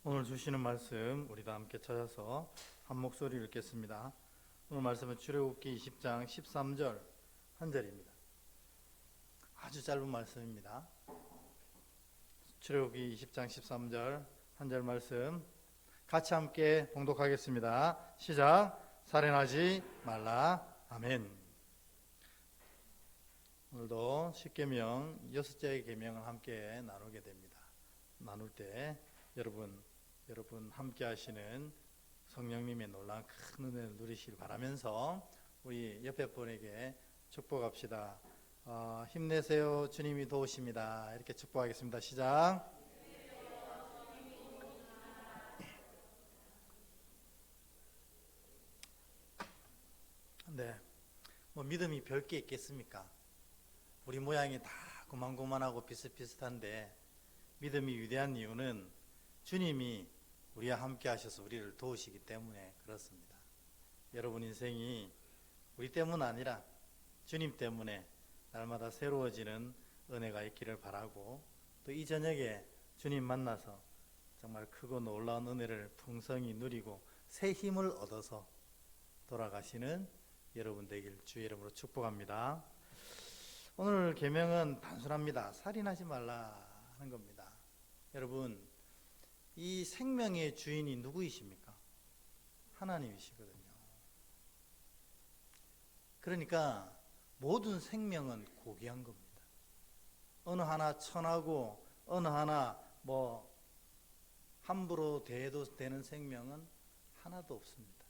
오늘 주시는 말씀 우리 다 함께 찾아서 한 목소리 읽겠습니다. 오늘 말씀은 출애굽기 20장 13절 한 절입니다. 아주 짧은 말씀입니다. 출애굽기 20장 13절 한 절 말씀 같이 함께 봉독하겠습니다. 시작. 살인하지 말라. 아멘. 오늘도 10계명 6째 계명을 함께 나누게 됩니다. 나눌 때 여러분 함께 하시는 성령님의 놀라운 큰 은혜를 누리시길 바라면서 우리 옆에 분에게 축복합시다. 힘내세요. 주님이 도우십니다. 이렇게 축복하겠습니다. 시작. 네, 믿음이 별게 있겠습니까? 우리 모양이 다 고만고만하고 비슷비슷한데 믿음이 위대한 이유는 주님이 우리와 함께 하셔서 우리를 도우시기 때문에 그렇습니다. 여러분 인생이 우리 때문 아니라 주님 때문에 날마다 새로워지는 은혜가 있기를 바라고, 또 이 저녁에 주님 만나서 정말 크고 놀라운 은혜를 풍성히 누리고 새 힘을 얻어서 돌아가시는 여러분 되길 주의 이름으로 축복합니다. 오늘 계명은 단순합니다. 살인하지 말라 하는 겁니다. 여러분, 이 생명의 주인이 누구이십니까? 하나님이시거든요. 그러니까 모든 생명은 고귀한 겁니다. 어느 하나 천하고 어느 하나 함부로 대해도 되는 생명은 하나도 없습니다.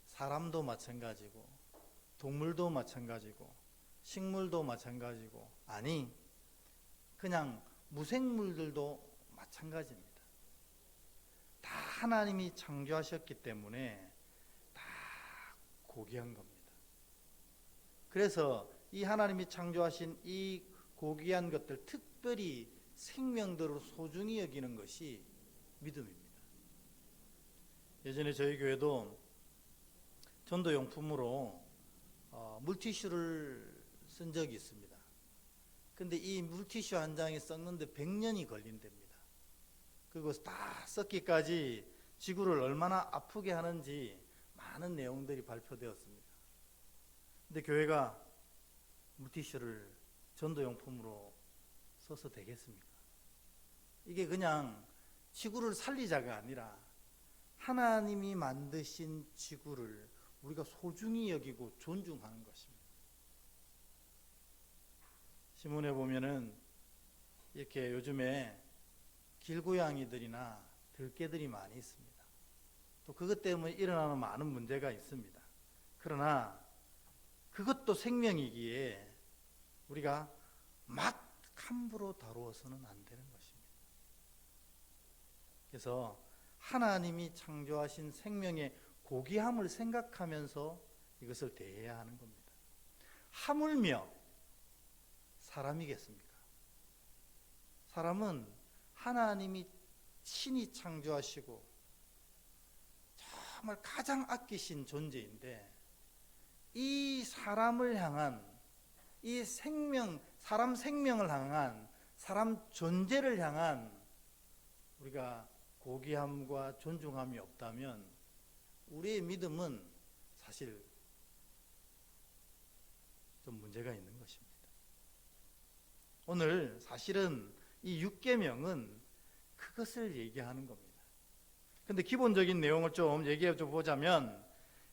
사람도 마찬가지고 동물도 마찬가지고 식물도 마찬가지고, 아니 그냥 무생물들도 마찬가지입니다. 다 하나님이 창조하셨기 때문에 다 고귀한 겁니다. 그래서 이 하나님이 창조하신 이 고귀한 것들, 특별히 생명들을 소중히 여기는 것이 믿음입니다. 예전에 저희 교회도 전도용품으로 물티슈를 쓴 적이 있습니다. 근데 이 물티슈 한 장이 썩는데 100년이 걸린답니다. 그리고 다 썩기까지 지구를 얼마나 아프게 하는지 많은 내용들이 발표되었습니다. 근데 교회가 물티슈를 전도용품으로 써서 되겠습니까? 이게 그냥 지구를 살리자가 아니라 하나님이 만드신 지구를 우리가 소중히 여기고 존중하는 것입니다. 신문에 보면은 이렇게 요즘에 길고양이들이나 들개들이 많이 있습니다. 또 그것 때문에 일어나는 많은 문제가 있습니다. 그러나 그것도 생명이기에 우리가 막 함부로 다루어서는 안 되는 것입니다. 그래서 하나님이 창조하신 생명의 고귀함을 생각하면서 이것을 대해야 하는 겁니다. 하물며 사람이겠습니까? 사람은 하나님이 친히 창조하시고 정말 가장 아끼신 존재인데, 이 사람을 향한, 이 사람 생명을 향한, 사람 존재를 향한 우리가 고귀함과 존중함이 없다면 우리의 믿음은 사실 좀 문제가 있는 것입니다. 오늘 사실은 이 6계명은 그것을 얘기하는 겁니다. 근데 기본적인 내용을 좀 얘기해 보자면,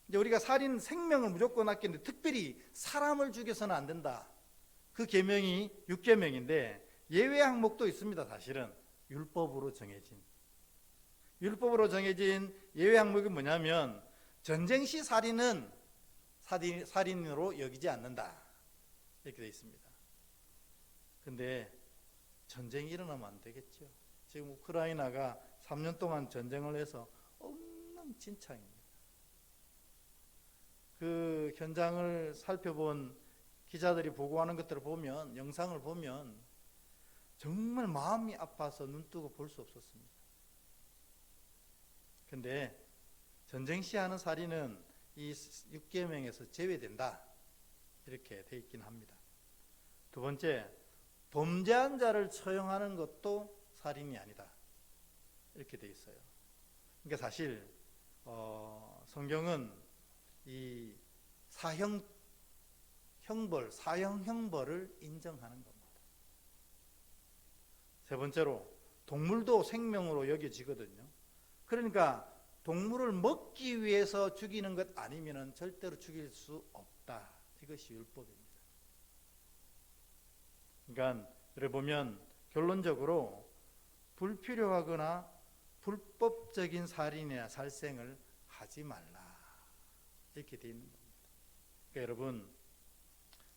이제 우리가 생명을 무조건 아끼는데 특별히 사람을 죽여서는 안 된다. 그 계명이 6계명인데 예외 항목도 있습니다. 사실은 율법으로 정해진 예외 항목이 뭐냐면, 전쟁 시 살인은 살인으로 여기지 않는다, 이렇게 되어 있습니다. 근데 전쟁이 일어나면 안 되겠죠. 지금 우크라이나가 3년 동안 전쟁을 해서 엉망진창입니다. 그 현장을 살펴본 기자들이 보고하는 것들을 보면, 영상을 보면 정말 마음이 아파서 눈 뜨고 볼 수 없었습니다. 근데 전쟁 시 하는 살인은 이 6계명에서 제외된다, 이렇게 돼 있긴 합니다. 두 번째, 범죄한 자를 처형하는 것도 살인이 아니다. 이렇게 돼 있어요. 그러니까 사실 성경은 이 사형 형벌을 인정하는 겁니다. 세 번째로 동물도 생명으로 여겨지거든요. 그러니까 동물을 먹기 위해서 죽이는 것 아니면 절대로 죽일 수 없다. 이것이 율법입니다. 그러니까 여기 보면 결론적으로 불필요하거나 불법적인 살인이나 살생을 하지 말라. 이렇게 되어 있는 겁니다. 그러니까 여러분,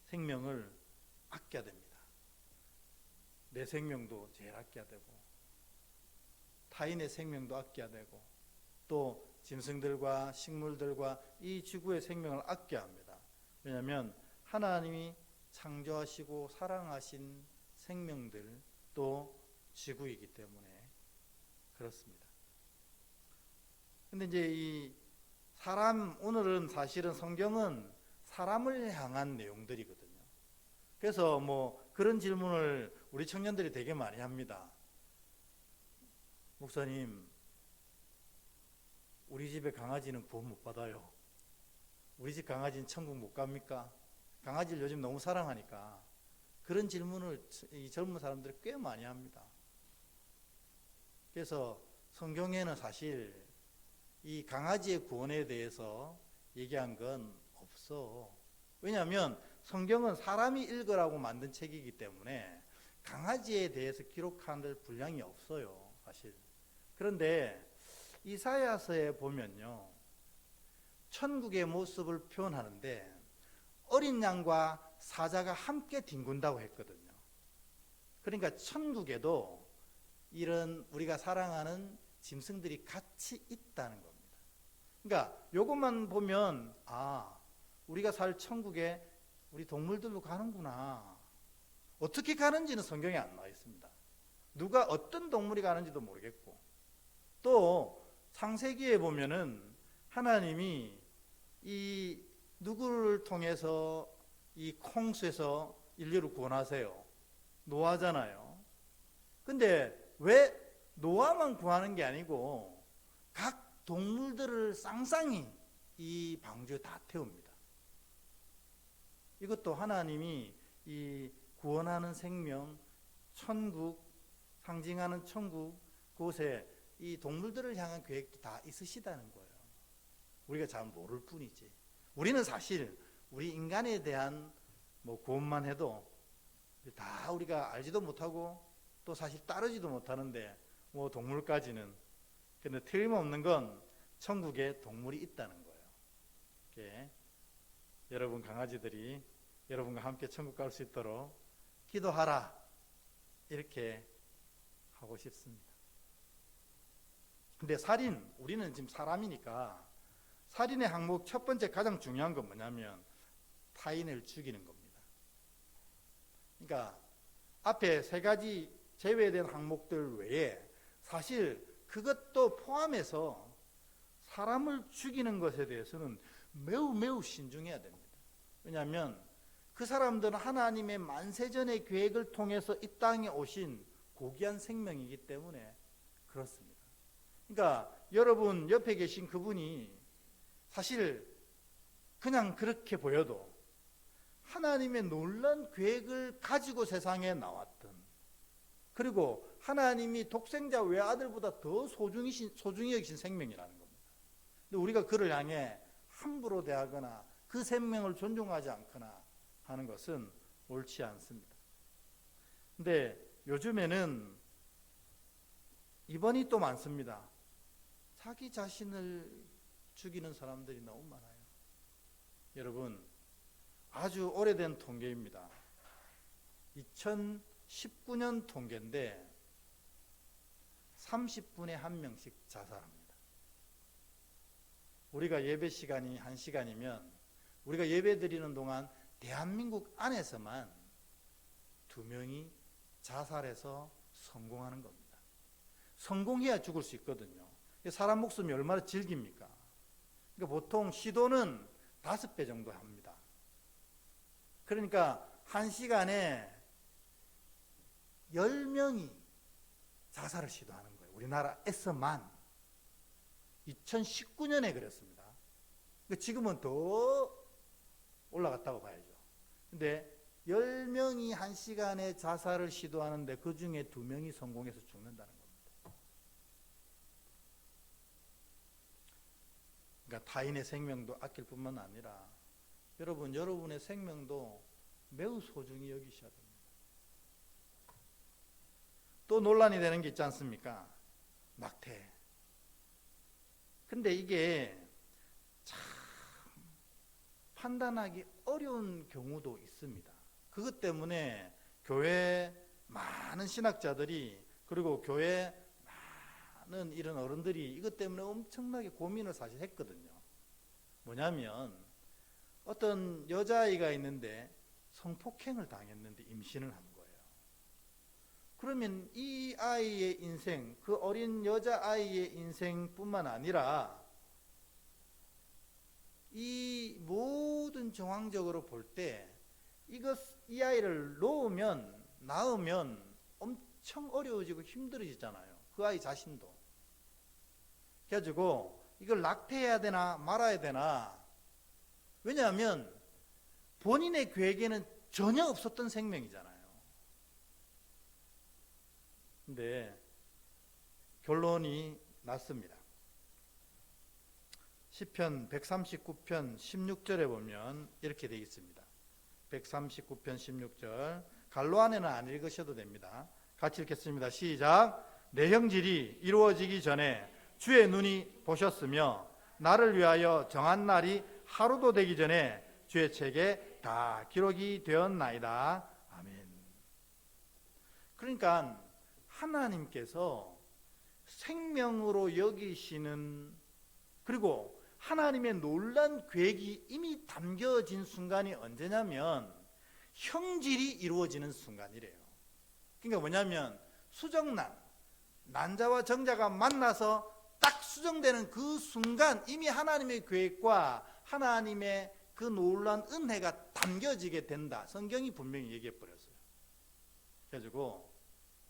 생명을 아껴야 됩니다. 내 생명도 제일 아껴야 되고, 타인의 생명도 아껴야 되고, 또 짐승들과 식물들과 이 지구의 생명을 아껴야 합니다. 왜냐하면 하나님이 창조하시고 사랑하신 생명들, 또 지구이기 때문에 그렇습니다. 근데 이제 이 오늘은 사실은 성경은 사람을 향한 내용들이거든요. 그래서 뭐 그런 질문을 우리 청년들이 되게 많이 합니다. 목사님, 우리 집에 강아지는 구원 못 받아요. 우리 집 강아지는 천국 못 갑니까? 강아지를 요즘 너무 사랑하니까 그런 질문을 이 젊은 사람들이 꽤 많이 합니다. 그래서 성경에는 사실 이 강아지의 구원에 대해서 얘기한 건 없어. 왜냐하면 성경은 사람이 읽으라고 만든 책이기 때문에 강아지에 대해서 기록한 분량이 없어요, 사실. 그런데 이사야서에 보면요, 천국의 모습을 표현하는데 어린 양과 사자가 함께 뒹군다고 했거든요. 그러니까 천국에도 이런 우리가 사랑하는 짐승들이 같이 있다는 겁니다. 그러니까 이것만 보면 우리가 살 천국에 우리 동물들로 가는구나. 어떻게 가는지는 성경에 안 나와 있습니다. 누가 어떤 동물이 가는지도 모르겠고, 또 창세기에 보면은 하나님이 이 누구를 통해서 이 콩수에서 인류를 구원하세요? 노아잖아요. 근데 왜 노아만 구하는 게 아니고 각 동물들을 쌍쌍이 이 방주에 다 태웁니다. 이것도 하나님이 이 구원하는 생명, 천국, 상징하는 천국, 그곳에 이 동물들을 향한 계획도 다 있으시다는 거예요. 우리가 잘 모를 뿐이지. 우리는 사실 우리 인간에 대한 뭐 구원만 해도 다 우리가 알지도 못하고 또 사실 따르지도 못하는데 뭐 동물까지는. 근데 틀림없는 건 천국에 동물이 있다는 거예요. 이렇게 여러분 강아지들이 여러분과 함께 천국 갈 수 있도록 기도하라, 이렇게 하고 싶습니다. 근데 살인, 우리는 지금 사람이니까 살인의 항목 첫 번째 가장 중요한 건 뭐냐면 타인을 죽이는 겁니다. 그러니까 앞에 세 가지 제외된 항목들 외에 사실 그것도 포함해서 사람을 죽이는 것에 대해서는 매우 신중해야 됩니다. 왜냐하면 그 사람들은 하나님의 만세전의 계획을 통해서 이 땅에 오신 고귀한 생명이기 때문에 그렇습니다. 그러니까 여러분 옆에 계신 그분이 사실 그냥 그렇게 보여도 하나님의 놀라운 계획을 가지고 세상에 나왔던, 그리고 하나님이 독생자 외아들보다 더 소중히 여기신 생명이라는 겁니다. 근데 우리가 그를 향해 함부로 대하거나 그 생명을 존중하지 않거나 하는 것은 옳지 않습니다. 근데 요즘에는 입원이 또 많습니다. 자기 자신을 죽이는 사람들이 너무 많아요. 여러분, 아주 오래된 통계입니다. 2019년 통계인데 30분에 한 명씩 자살합니다. 우리가 예배 시간이 1시간이면 우리가 예배 드리는 동안 대한민국 안에서만 2명이 자살해서 성공하는 겁니다. 성공해야 죽을 수 있거든요. 사람 목숨이 얼마나 질깁니까? 그러니까 보통 시도는 5배 정도 합니다. 그러니까 1시간에 10명이 자살을 시도하는 거예요. 우리나라에서만 2019년에 그랬습니다. 지금은 더 올라갔다고 봐야죠. 근데 10명이 1시간에 자살을 시도하는데 그 중에 2명이 성공해서 죽는다는 겁니다. 그러니까 타인의 생명도 아낄 뿐만 아니라 여러분의 생명도 매우 소중히 여기셔야 됩니다. 또 논란이 되는 게 있지 않습니까? 낙태. 근데 이게 참 판단하기 어려운 경우도 있습니다. 그것 때문에 교회 많은 신학자들이 그리고 교회 많은 이런 어른들이 이것 때문에 엄청나게 고민을 사실 했거든요. 뭐냐면 어떤 여자아이가 있는데 성폭행을 당했는데 임신을 한 거예요. 그러면 이 아이의 인생, 그 어린 여자아이의 인생뿐만 아니라 이 모든 정황적으로 볼 때 이 아이를 낳으면 엄청 어려워지고 힘들어지잖아요. 그 아이 자신도. 그래가지고 이걸 낙태해야 되나 말아야 되나. 왜냐하면 본인의 계획에는 전혀 없었던 생명이잖아요. 근데 결론이 났습니다. 시편 139편 16절에 보면 이렇게 되어 있습니다. 139편 16절. 갈로 안에는 안 읽으셔도 됩니다. 같이 읽겠습니다. 시작. 내 형질이 이루어지기 전에 주의 눈이 보셨으며 나를 위하여 정한 날이 하루도 되기 전에 주의 책에 다 기록이 되었나이다. 아멘. 그러니까 하나님께서 생명으로 여기시는, 그리고 하나님의 놀란 계획이 이미 담겨진 순간이 언제냐면 형질이 이루어지는 순간이래요. 그러니까 뭐냐면 수정란, 난자와 정자가 만나서 딱 수정되는 그 순간 이미 하나님의 계획과 하나님의 그 놀란 은혜가 담겨지게 된다. 성경이 분명히 얘기해 버렸어요. 그래가지고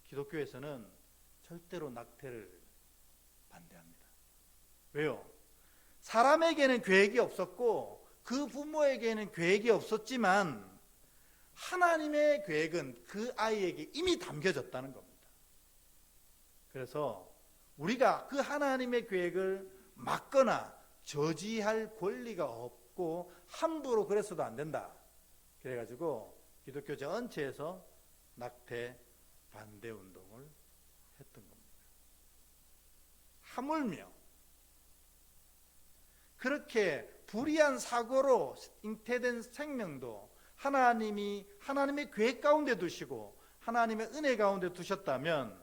기독교에서는 절대로 낙태를 반대합니다. 왜요? 사람에게는 계획이 없었고 그 부모에게는 계획이 없었지만 하나님의 계획은 그 아이에게 이미 담겨졌다는 겁니다. 그래서 우리가 그 하나님의 계획을 막거나 저지할 권리가 없고 함부로 그래서도 안 된다. 그래가지고 기독교 전체에서 낙태 반대 운동을 했던 겁니다. 하물며 그렇게 불의한 사고로 잉태된 생명도 하나님의 계획 가운데 두시고 하나님의 은혜 가운데 두셨다면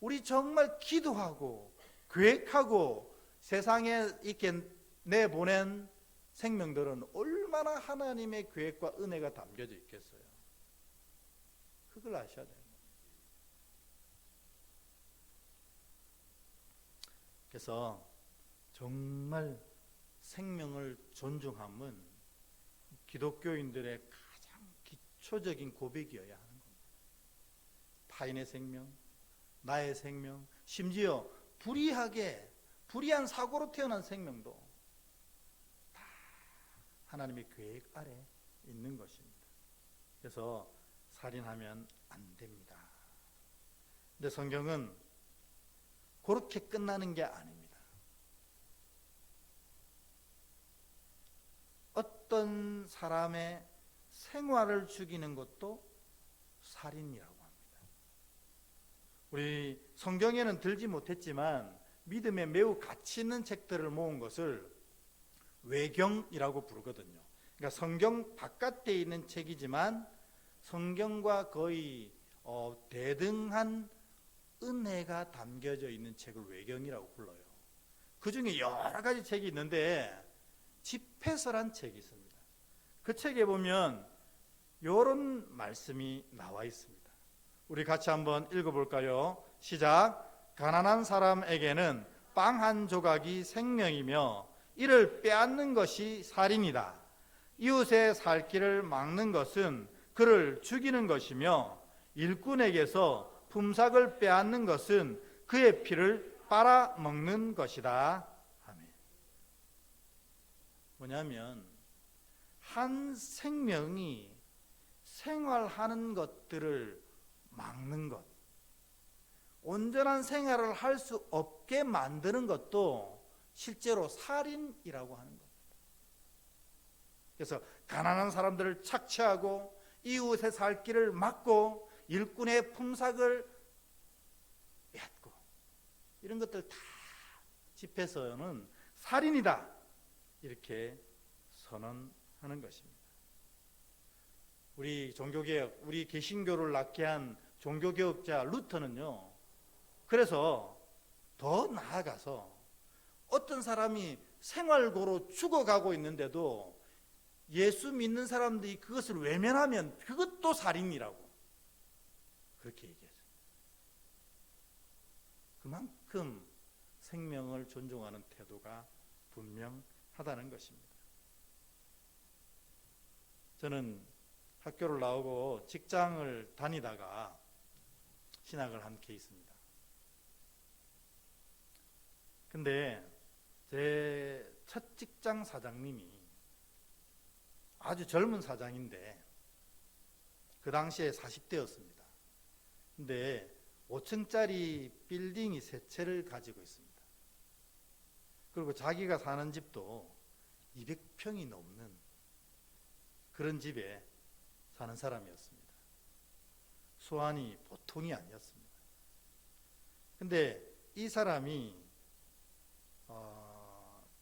우리 정말 기도하고 계획하고 세상에 이렇게 내보낸 생명들은 얼마나 하나님의 계획과 은혜가 담겨져 있겠어요. 그걸 아셔야 돼요. 그래서 정말 생명을 존중함은 기독교인들의 가장 기초적인 고백이어야 하는 겁니다. 타인의 생명, 나의 생명, 심지어 불의한 사고로 태어난 생명도 다 하나님의 계획 아래 있는 것입니다. 그래서 살인하면 안 됩니다. 근데 성경은 그렇게 끝나는 게 아닙니다. 어떤 사람의 생활을 죽이는 것도 살인이라고 합니다. 우리 성경에는 들지 못했지만 믿음에 매우 가치 있는 책들을 모은 것을 외경이라고 부르거든요. 그러니까 성경 바깥에 있는 책이지만 성경과 거의 대등한 은혜가 담겨져 있는 책을 외경이라고 불러요. 그 중에 여러 가지 책이 있는데 집회서란 책이 있습니다. 그 책에 보면 이런 말씀이 나와 있습니다. 우리 같이 한번 읽어볼까요? 시작. 가난한 사람에게는 빵 한 조각이 생명이며 이를 빼앗는 것이 살인이다. 이웃의 살 길을 막는 것은 그를 죽이는 것이며 일꾼에게서 품삯을 빼앗는 것은 그의 피를 빨아먹는 것이다. 아멘. 뭐냐면 한 생명이 생활하는 것들을 막는 것, 온전한 생활을 할 수 없게 만드는 것도 실제로 살인이라고 하는 겁니다. 그래서 가난한 사람들을 착취하고 이웃의 살 길을 막고 일꾼의 품삯을 뺏고 이런 것들 다 집회에서는 살인이다 이렇게 선언하는 것입니다. 우리 종교개혁, 우리 개신교를 낳게 한 종교개혁자 루터는요, 그래서 더 나아가서 어떤 사람이 생활고로 죽어가고 있는데도 예수 믿는 사람들이 그것을 외면하면 그것도 살인이라고 그렇게 얘기했어요. 그만큼 생명을 존중하는 태도가 분명하다는 것입니다. 저는 학교를 나오고 직장을 다니다가 신학을 한 케이스입니다. 근데 제 첫 직장 사장님이 아주 젊은 사장인데 그 당시에 40대였습니다. 근데 5층짜리 빌딩이 3채를 가지고 있습니다. 그리고 자기가 사는 집도 200평이 넘는 그런 집에 사는 사람이었습니다. 수완이 보통이 아니었습니다. 근데 이 사람이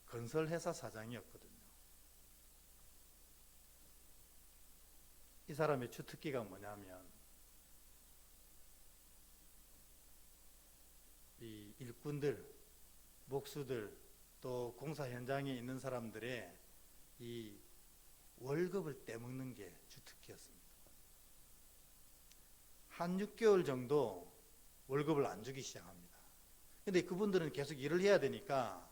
건설회사 사장이었거든요. 이 사람의 주특기가 뭐냐면 이 일꾼들, 목수들, 또 공사 현장에 있는 사람들의 이 월급을 떼먹는 게 주특기였습니다. 한 6개월 정도 월급을 안 주기 시작합니다. 근데 그분들은 계속 일을 해야 되니까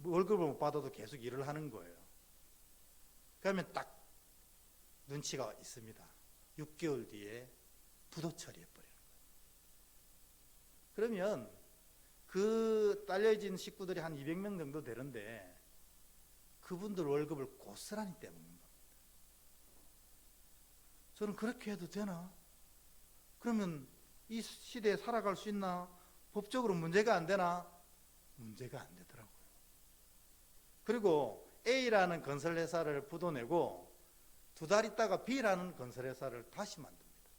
월급을 못 받아도 계속 일을 하는 거예요. 그러면 딱 눈치가 있습니다. 6개월 뒤에 부도 처리해버리는 거예요. 그러면 그 딸려진 식구들이 한 200명 정도 되는데 그분들 월급을 고스란히 떼먹는 겁니다. 저는 그렇게 해도 되나? 그러면 이 시대에 살아갈 수 있나? 법적으로 문제가 안 되나? 문제가 안 되더라고요. 그리고 A라는 건설회사를 부도내고 2달 있다가 B라는 건설회사를 다시 만듭니다.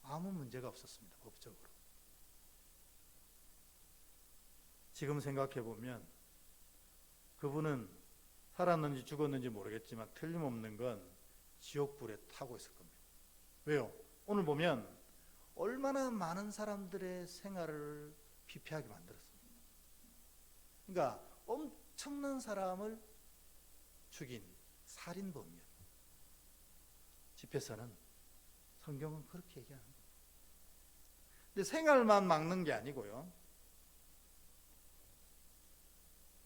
아무 문제가 없었습니다. 법적으로. 지금 생각해보면 그분은 살았는지 죽었는지 모르겠지만 틀림없는 건 지옥불에 타고 있을 겁니다. 왜요? 오늘 보면 얼마나 많은 사람들의 생활을 피폐하게 만들었습니다. 그러니까 엄청난 사람을 죽인 살인범이에요. 집회에서는 성경은 그렇게 얘기하는 거예요. 근데 생활만 막는 게 아니고요.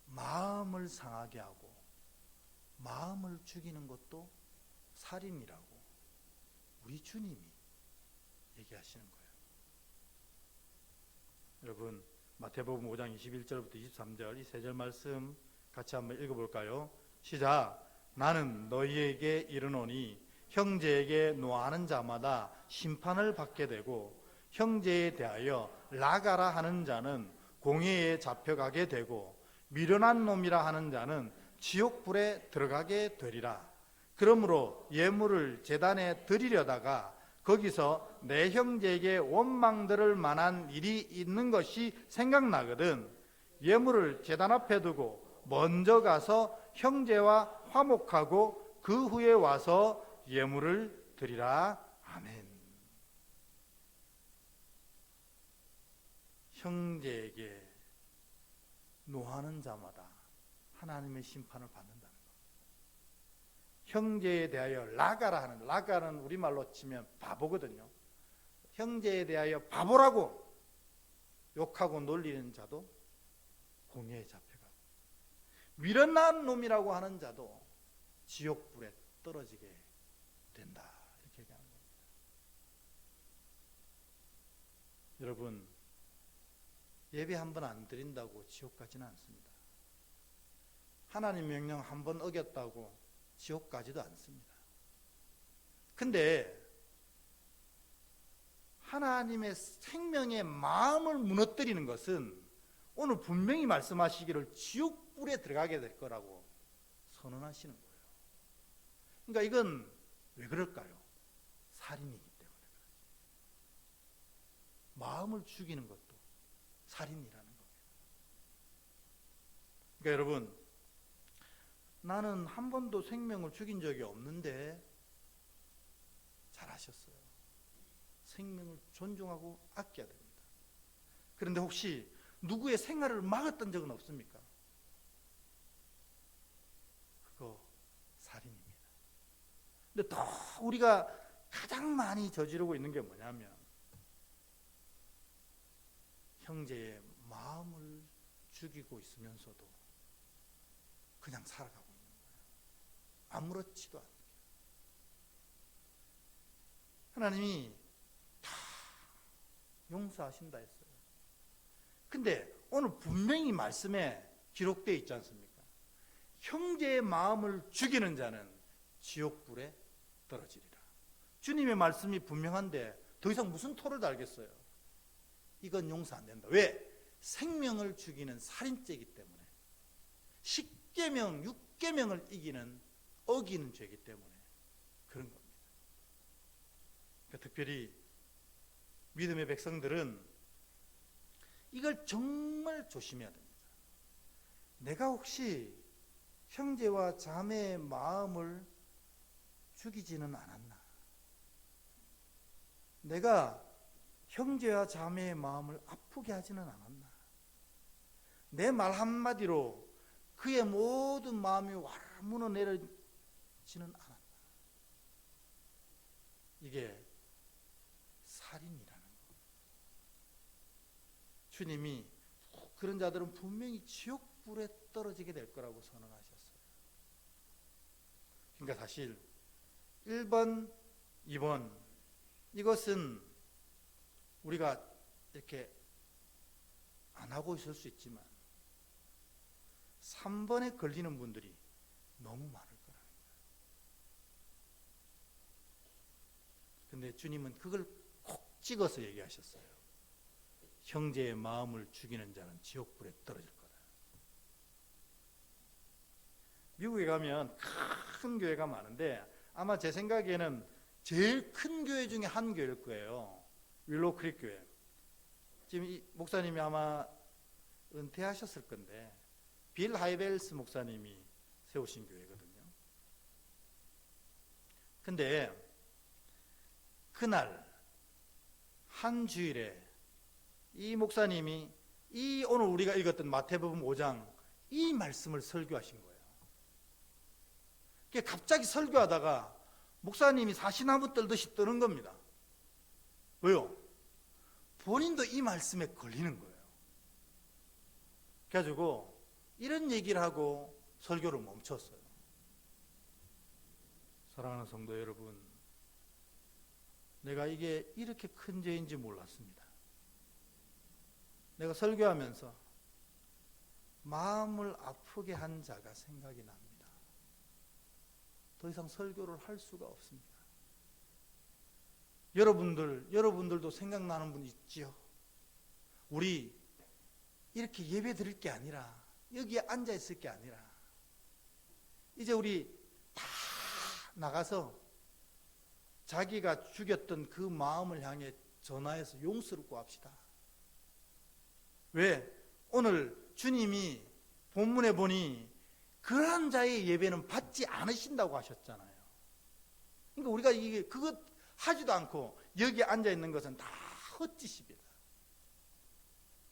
마음을 상하게 하고 마음을 죽이는 것도 살인이라고 우리 주님이 얘기하시는 거예요. 여러분 마태복음 5장 21절부터 23절 이 3절 말씀 같이 한번 읽어볼까요? 시작. 나는 너희에게 이르노니 형제에게 노하는 자마다 심판을 받게 되고 형제에 대하여 나가라 하는 자는 공회에 잡혀가게 되고 미련한 놈이라 하는 자는 지옥불에 들어가게 되리라. 그러므로 예물을 제단에 드리려다가 거기서 내 형제에게 원망 들을 만한 일이 있는 것이 생각나거든 예물을 제단 앞에 두고 먼저 가서 형제와 화목하고 그 후에 와서 예물을 드리라. 아멘. 형제에게 노하는 자마다 하나님의 심판을 받는다는 것. 형제에 대하여 라가라 하는, 라가는 우리말로 치면 바보거든요. 형제에 대하여 바보라고 욕하고 놀리는 자도 공회에 잡혀가고 미련한 놈이라고 하는 자도 지옥불에 떨어지게 된다. 이렇게 얘기하는 겁니다. 여러분, 예배 한 번 안 드린다고 지옥 가지는 않습니다. 하나님 명령 한 번 어겼다고 지옥 가지도 않습니다. 근데 하나님의 생명의 마음을 무너뜨리는 것은 오늘 분명히 말씀하시기를 지옥불에 들어가게 될 거라고 선언하시는 거예요. 그러니까 이건 왜 그럴까요? 살인이기 때문에 그렇죠. 마음을 죽이는 것도 살인이라는 겁니다. 그러니까 여러분, 나는 한 번도 생명을 죽인 적이 없는데 잘하셨어요. 생명을 존중하고 아껴야 됩니다. 그런데 혹시 누구의 생활을 막았던 적은 없습니까? 그거 살인입니다. 근데 더 우리가 가장 많이 저지르고 있는 게 뭐냐면 형제의 마음을 죽이고 있으면서도 그냥 살아가고 있는 거예요. 아무렇지도 않게. 하나님이 다 용서하신다 했어요. 근데 오늘 분명히 말씀에 기록되어 있지 않습니까? 형제의 마음을 죽이는 자는 지옥불에 떨어지리라. 주님의 말씀이 분명한데 더 이상 무슨 토를 달겠어요? 이건 용서 안 된다. 왜? 생명을 죽이는 살인죄이기 때문에. 10계명, 6계명을 어기는 죄이기 때문에 그런 겁니다. 그러니까 특별히 믿음의 백성들은 이걸 정말 조심해야 됩니다. 내가 혹시 형제와 자매의 마음을 죽이지는 않았나? 내가 형제와 자매의 마음을 아프게 하지는 않았나? 내 말 한마디로 그의 모든 마음이 와르르 무너내리지는 않았나? 이게 살인이라는 거. 주님이 그런 자들은 분명히 지옥불에 떨어지게 될 거라고 선언하셨어요. 그러니까 사실 1번, 2번 이것은 우리가 이렇게 안 하고 있을 수 있지만 3번에 걸리는 분들이 너무 많을 거라는 거예요. 근데 주님은 그걸 콕 찍어서 얘기하셨어요. 형제의 마음을 죽이는 자는 지옥불에 떨어질 거다. 미국에 가면 큰 교회가 많은데 아마 제 생각에는 제일 큰 교회 중에 한 교회일 거예요. 윌로우 크릭 교회. 지금 이 목사님이 아마 은퇴하셨을 건데 빌 하이벨스 목사님이 세우신 교회거든요. 근데 그날 한 주일에 이 목사님이 이 오늘 우리가 읽었던 마태복음 5장 이 말씀을 설교하신 거예요. 갑자기 설교하다가 목사님이 사시나무 떨듯이 뜨는 겁니다. 왜요? 본인도 이 말씀에 걸리는 거예요. 그래가지고 이런 얘기를 하고 설교를 멈췄어요. 사랑하는 성도 여러분, 내가 이게 이렇게 큰 죄인지 몰랐습니다. 내가 설교하면서 마음을 아프게 한 자가 생각이 납니다. 더 이상 설교를 할 수가 없습니다. 여러분들도 생각나는 분 있지요? 우리 이렇게 예배 드릴 게 아니라 여기에 앉아 있을 게 아니라 이제 우리 다 나가서 자기가 죽였던 그 마음을 향해 전화해서 용서를 구합시다. 왜? 오늘 주님이 본문에 보니 그러한 자의 예배는 받지 않으신다고 하셨잖아요. 그러니까 우리가 그것 하지도 않고 여기 앉아 있는 것은 다 헛짓입니다.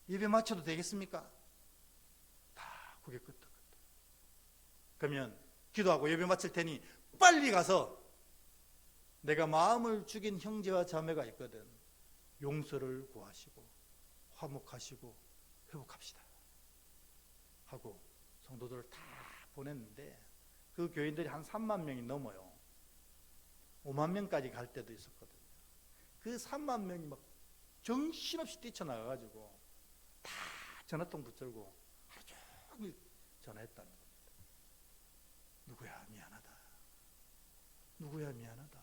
예배 마쳐도 되겠습니까? 다 고개 끄덕끄덕. 그러면 기도하고 예배 마칠 테니 빨리 가서 내가 마음을 죽인 형제와 자매가 있거든 용서를 구하시고 화목하시고 회복합시다 하고 성도들을 다 보냈는데 그 교인들이 한 3만 명이 넘어요. 5만 명까지 갈 때도 있었거든요. 그 3만 명이 막 정신없이 뛰쳐나가가지고 다 전화통 붙들고 하루 종일 전화했다는 겁니다. 누구야 미안하다. 누구야 미안하다.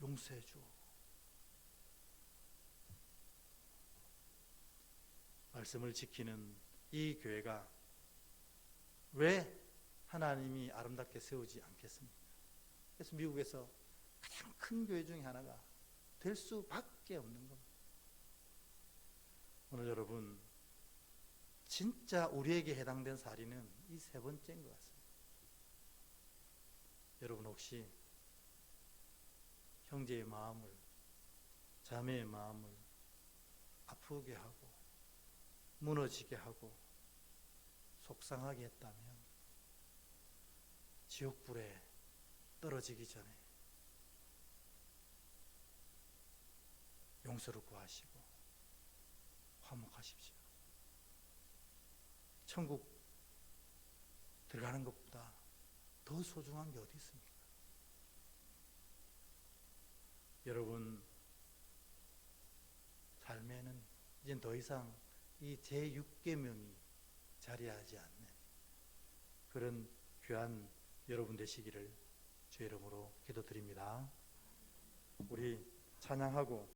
용서해줘. 말씀을 지키는 이 교회가 왜 하나님이 아름답게 세우지 않겠습니까? 그래서 미국에서 가장 큰 교회 중에 하나가 될 수밖에 없는 겁니다. 오늘 여러분 진짜 우리에게 해당된 사례는 이 세 번째인 것 같습니다. 여러분 혹시 형제의 마음을, 자매의 마음을 아프게 하고 무너지게 하고 속상하게 했다면 지옥불에 떨어지기 전에 용서를 구하시고 화목하십시오. 천국 들어가는 것보다 더 소중한 게 어디 있습니까? 여러분 삶에는 이젠 더 이상 이 제6계명이 자리하지 않는 그런 귀한 여러분 되시기를 주의 이름으로 기도드립니다. 우리 찬양하고